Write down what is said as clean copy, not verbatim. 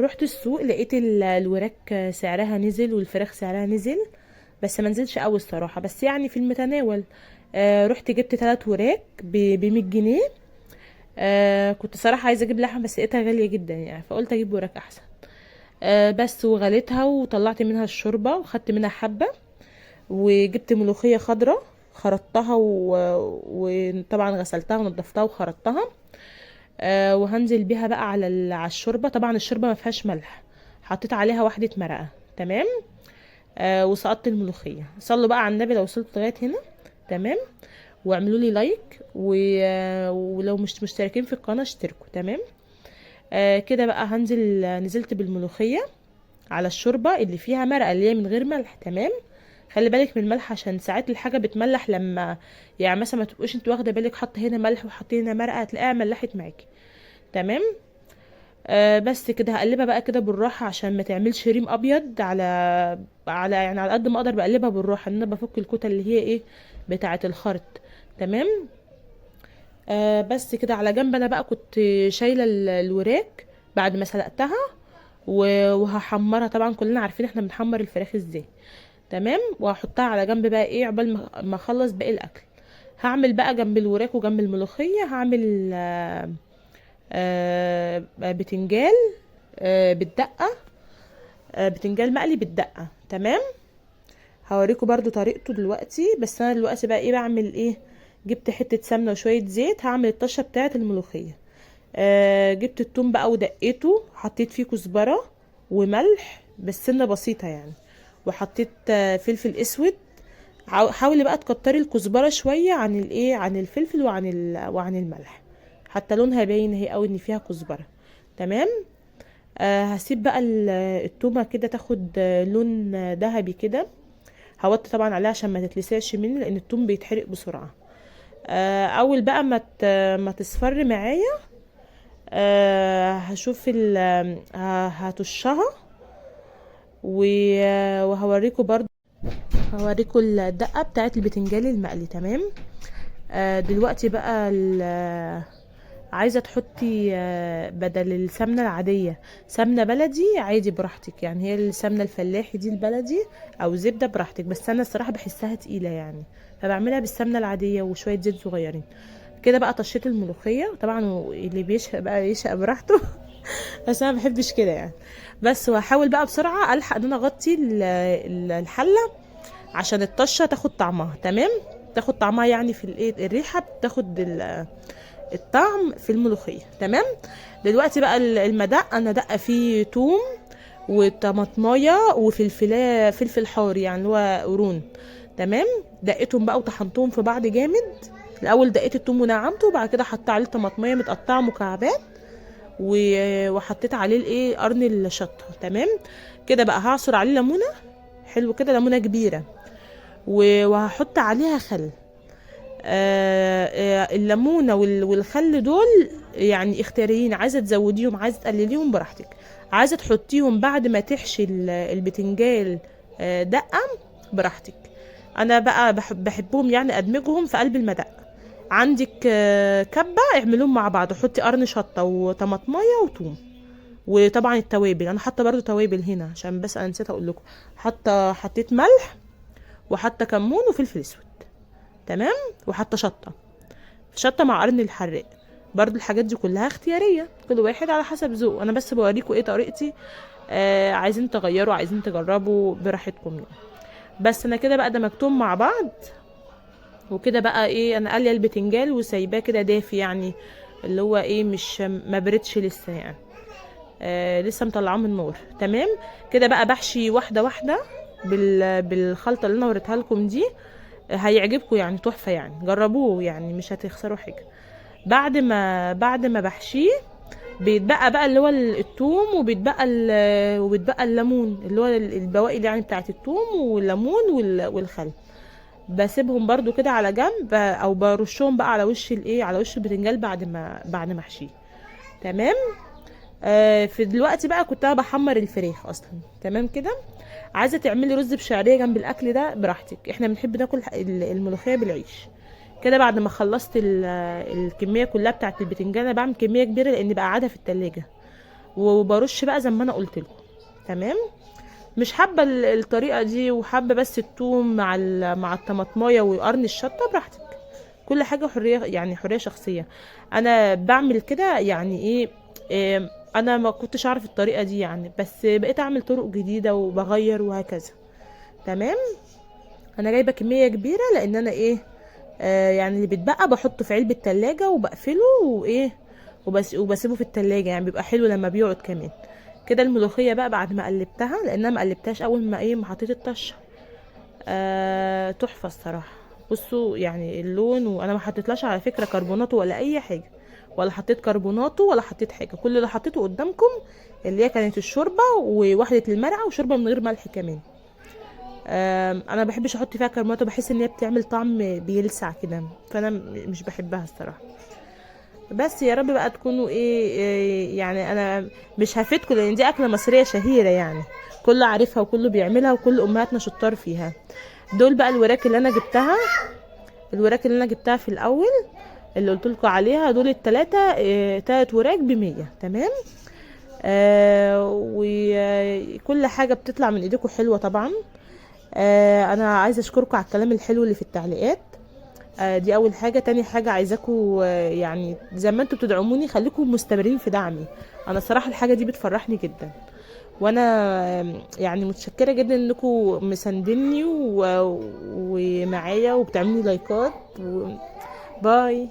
رحت السوق لقيت الوراك سعرها نزل والفراخ سعرها نزل، بس ما نزلش قوي الصراحه، بس يعني في المتناول. رحت جبت 3 وراك ب 100 جنيه. كنت صراحه عايزه اجيب لحمه بس لقيتها غاليه جدا يعني، فقلت اجيب وراك احسن. بس وغليتها وطلعت منها الشوربه وخدت منها حبه. وجبت ملوخيه خضراء، خرطتها وطبعا غسلتها ونضفتها وخرطتها. وهنزل بيها بقى على على الشوربه. طبعا الشوربه ما فيهاش ملح، حطيت عليها واحده مرقه. تمام. وسقطت الملوخيه. صلوا بقى على النبي لو وصلت لغايه هنا. تمام. واعملوا لي لايك ولو مش مشتركين في القناه اشتركوا. تمام. كده بقى نزلت بالملوخيه على الشوربه اللي فيها مرقه اللي هي من غير ملح. تمام. خلي بالك من الملح عشان ساعات الحاجه بتملح لما، يعني مثلا ما تبقوش انت واخده بالك حط هنا ملح وحط هنا مرقه هتلاقيها ملحت معاكي. تمام. بس كده هقلبها بقى كده بالراحه عشان ما تعملش ريم ابيض على يعني على قد ما اقدر بقلبها بالراحه ان انا بفك الكوته اللي هي ايه بتاعه الخرط. تمام. بس كده على جنب انا بقى كنت شايله الوراك بعد ما سلقتها وهحمرها. طبعا كلنا عارفين احنا بنحمر الفراخ ازاي. تمام. وهحطها على جنب بقى ايه عقبال ما اخلص باقي الاكل. هعمل بقى جنب الوراك وجنب الملوخيه هعمل بتنجال بالدقه. بتنجال مقلي بالدقه. تمام. هوريكم برضو طريقته دلوقتي، بس انا دلوقتي بقى ايه بعمل ايه. جبت حته سمنه وشويه زيت هعمل الطشه بتاعه الملوخيه. جبت التوم بقى ودقيته، حطيت فيه كزبره وملح بس سنه بسيطه يعني. وحطيت فلفل اسود. حاولي بقى تكتري الكزبره شويه عن الايه عن الفلفل وعن الملح، حتى لونها باين اهي قوي ان فيها كزبره. تمام. هسيب بقى التومه كده تاخد لون ذهبي كده. هوطي طبعا عليها عشان ما تتلسعش مني لان التوم بيتحرق بسرعه. اول بقى ما تصفر معايا. هشوف هطشها وهوريكم برضو. هوريكم الدقه بتاعت البتنجان المقلي. تمام. دلوقتي بقى عايزه تحطي بدل السمنه العاديه سمنه بلدي عادي براحتك، يعني هي السمنه الفلاحي دي البلدي او زبده براحتك، بس انا الصراحه بحسها تقيله يعني فبعملها بالسمنه العاديه وشويه زيت صغيرين. كده بقى طشيت الملوخيه طبعا، اللي بيشهق بقى يشهق براحته بس انا ما بحبش كده يعني. بس وهحاول بقى بسرعه الحق ان انا اغطي الحله عشان الطشه تاخد طعمها. تمام. تاخد طعمها يعني في الايه الريحه بتاخد الطعم في الملوخيه. تمام. دلوقتي بقى المدق انا دقه فيه توم وطماطمايه وفلفلايه فلفل حار يعني اللي هو قرون. تمام. دقيتهم بقى وطحنتهم في بعض جامد. الاول دقيت التوم ونعمته وبعد كده حطيت عليه طماطمايه متقطعه مكعبات وحطيت عليه الايه قرن الشطه. تمام. كده بقى هعصر عليه ليمونه. حلو كده ليمونه كبيره. وهحط عليها خل. الليمونه والخل دول يعني اختياريين، عايزه تزوديهم عايزه تقلليهم براحتك. عايزه تحطيهم بعد ما تحشي البتنجال دقه براحتك. انا بقى بحبهم يعني ادمجهم في قلب المدق. عندك كبه اعملوهم مع بعض حطي قرن شطه وطماطمايه وثوم. وطبعا التوابل انا حاطه برضو توابل هنا عشان بس انا نسيت اقول لكم. حطيت ملح وحاطه كمون وفلفل اسود. تمام. وحاطه شطه مع قرن الحراق. برضو الحاجات دي كلها اختياريه، كل واحد على حسب ذوقه، انا بس بوريكم ايه طريقتي. عايزين تغيروا عايزين تجربوا براحتكم يعني. بس انا كده بقى دمجتهم مع بعض. وكده بقى ايه انا قلي البتنجال وسايباه كده دافي يعني، اللي هو ايه مش ما بردش لسه يعني. لسه مطلعاه من النار. تمام. كده بقى بحشي واحده واحده بالخلطه اللي انا وريتها لكم دي. هيعجبكم يعني تحفه يعني جربوه يعني مش هتخسروا حاجه. بعد ما بحشيه بيتبقى بقى اللي هو الثوم وبيتبقى الليمون اللي هو البواقي يعني بتاعت الثوم والليمون والخل. بسيبهم برضو كده على جنب او برشهم بقى على وش الايه على وش البتنجال بعد ما احشيه. تمام. في دلوقتي بقى كنت انا بحمر الفراخ اصلا. تمام كده. عايزه تعملي رز بشعريه جنب الاكل ده براحتك، احنا بنحب ناكل الملوخيه بالعيش. كده بعد ما خلصت الكميه كلها بتاعت البتنجان، انا بعمل كميه كبيره لان بقى قاعده في التلاجة. وبرش بقى زي ما انا قلت لكم. تمام. مش حابه الطريقه دي وحابه بس التوم مع مع الطماطمايه وقرن الشطه، براحتك. كل حاجه حريه، يعني حريه شخصيه. انا بعمل كده يعني ايه. انا ما كنتش اعرف الطريقه دي يعني، بس بقيت اعمل طرق جديده وبغير وهكذا. تمام. انا جايبه كميه كبيره لان انا ايه، يعني اللي بيتبقى بحطه في علبه تلاجة وبقفله وايه، وبسيبه في التلاجة، يعني بيبقى حلو لما بيقعد كمان. كده الملوخيه بقى بعد ما قلبتها، لان انا ما قلبتهاش اول ما ايه ما حطيت الطشه. تحفه الصراحه. بصوا يعني اللون، وانا ما حطيتلاش على فكره كربوناتو ولا اي حاجه، ولا حطيت كربوناتو ولا حطيت حاجه. كل اللي حطيته قدامكم اللي هي كانت الشوربه وواحده المرقه وشوربه من غير ملح كمان. انا ما بحبش احط فيها كربوناتو، بحس ان هي بتعمل طعم بيلسع كده، فانا مش بحبها الصراحه. بس يا رب بقى تكونوا إيه يعني انا مش هفيدكم، لان دي اكله مصريه شهيره يعني، كله عارفها وكله بيعملها وكل امهاتنا شطار فيها. دول بقى الوراك اللي انا جبتها، الوراك اللي انا جبتها في الاول اللي قلت لكم عليها، دول التلاتة، تلات وراك ب100. تمام. وكل حاجه بتطلع من ايديكم حلوه طبعا. انا عايزه اشكركم على الكلام الحلو اللي في التعليقات. دي اول حاجه. تاني حاجه عايزاكم يعني زي ما انتوا بتدعموني خليكم مستمرين في دعمي. انا الصراحه الحاجه دي بتفرحني جدا، وانا يعني متشكره جدا انكم مساندني ومعايا وبتعملوا لايكات باي.